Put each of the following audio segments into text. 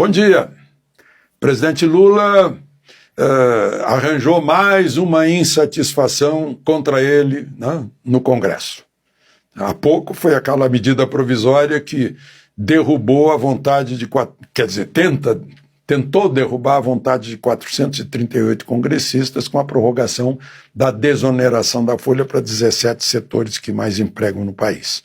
Bom dia. Presidente Lula arranjou mais uma insatisfação contra ele, né, no Congresso. Há pouco foi aquela medida provisória que derrubou a vontade de... tentou derrubar a vontade de 438 congressistas com a prorrogação da desoneração da folha para 17 setores que mais empregam no país.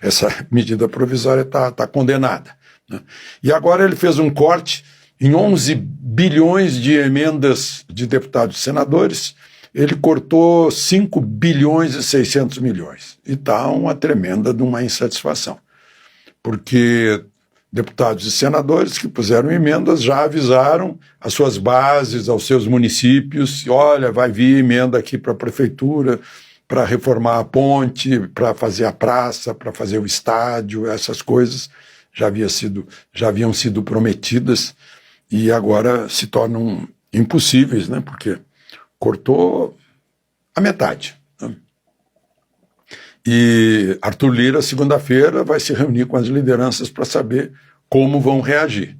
Essa medida provisória está condenada, né? E agora ele fez um corte em 11 bilhões de emendas de deputados e senadores. Ele cortou 5 bilhões e 600 milhões. E está uma tremenda de uma insatisfação. Porque deputados e senadores que puseram emendas já avisaram as suas bases, aos seus municípios: olha, vai vir emenda aqui para a prefeitura, para reformar a ponte, para fazer a praça, para fazer o estádio. Essas coisas já haviam sido prometidas e agora se tornam impossíveis, né? Porque cortou a metade, né? E Arthur Lira, segunda-feira, vai se reunir com as lideranças para saber como vão reagir,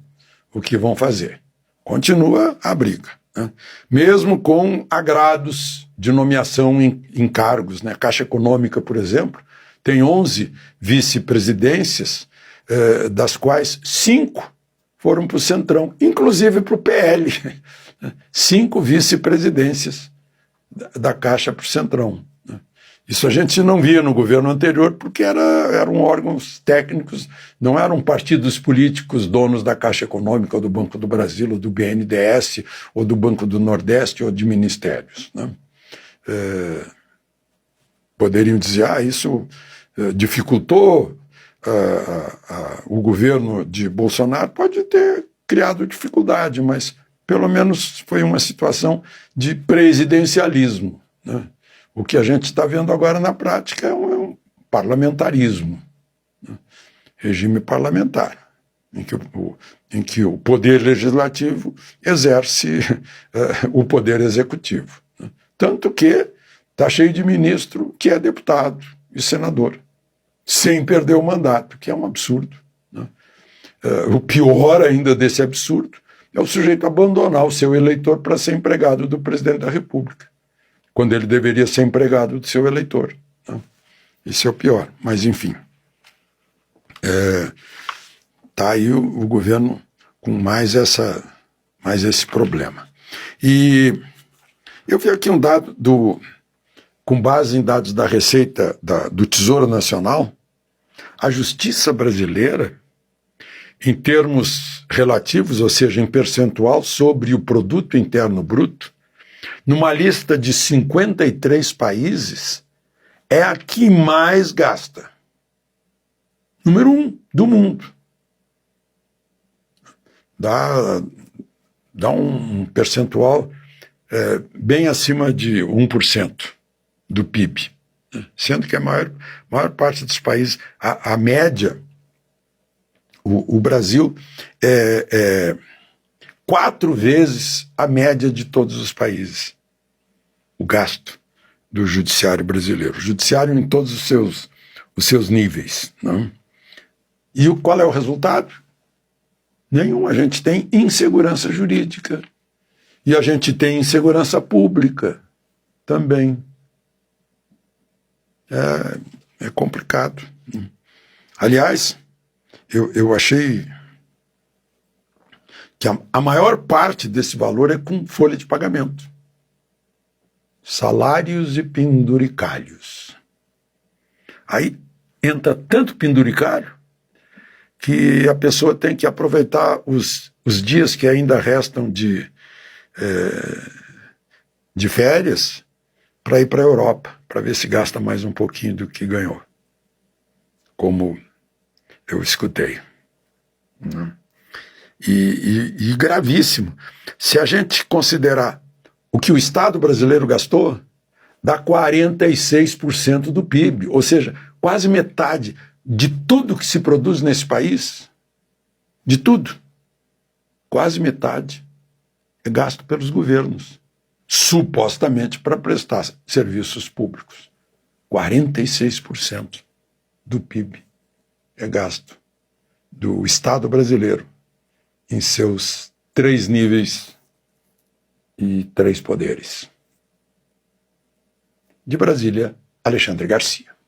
o que vão fazer. Continua a briga, né? Mesmo com agrados de nomeação em cargos, né? Caixa Econômica, por exemplo, tem 11 vice-presidências, das quais 5 foram para o Centrão, inclusive para o PL. 5 vice-presidências da Caixa para o Centrão. Isso a gente não via no governo anterior, porque eram órgãos técnicos, não eram partidos políticos donos da Caixa Econômica, ou do Banco do Brasil, ou do BNDES, ou do Banco do Nordeste, ou de ministérios, né? Poderiam dizer, isso dificultou o governo de Bolsonaro. Pode ter criado dificuldade, mas pelo menos foi uma situação de presidencialismo, né? O que a gente está vendo agora na prática é um parlamentarismo, né? Regime parlamentar, em que o poder legislativo exerce o poder executivo, né? Tanto que está cheio de ministro que é deputado e senador, sem perder o mandato, que é um absurdo, né? O pior ainda desse absurdo é o sujeito abandonar o seu eleitor para ser empregado do presidente da República, quando ele deveria ser empregado do seu eleitor, né? Isso é o pior, mas enfim. Está aí o governo com mais esse problema. E eu vi aqui um dado com base em dados da Receita do Tesouro Nacional. A justiça brasileira, em termos relativos, ou seja, em percentual sobre o produto interno bruto, numa lista de 53 países, é a que mais gasta. Número 1 do mundo. Dá um percentual bem acima de 1% do PIB. Sendo que a maior parte dos países, a média, o Brasil é 4 vezes a média de todos os países, o gasto do judiciário brasileiro. O judiciário em todos os seus níveis, né? E qual é o resultado? Nenhum. A gente tem insegurança jurídica. E a gente tem insegurança pública também. É complicado. Aliás, eu achei que a maior parte desse valor é com folha de pagamento. Salários e penduricalhos. Aí entra tanto penduricalho que a pessoa tem que aproveitar os dias que ainda restam de férias para ir para a Europa, para ver se gasta mais um pouquinho do que ganhou, como eu escutei, né? E gravíssimo. Se a gente considerar o que o Estado brasileiro gastou, dá 46% do PIB, ou seja, quase metade de tudo que se produz nesse país, de tudo, quase metade é gasto pelos governos, supostamente para prestar serviços públicos. 46% do PIB é gasto do Estado brasileiro em seus 3 níveis e 3 poderes. De Brasília, Alexandre Garcia.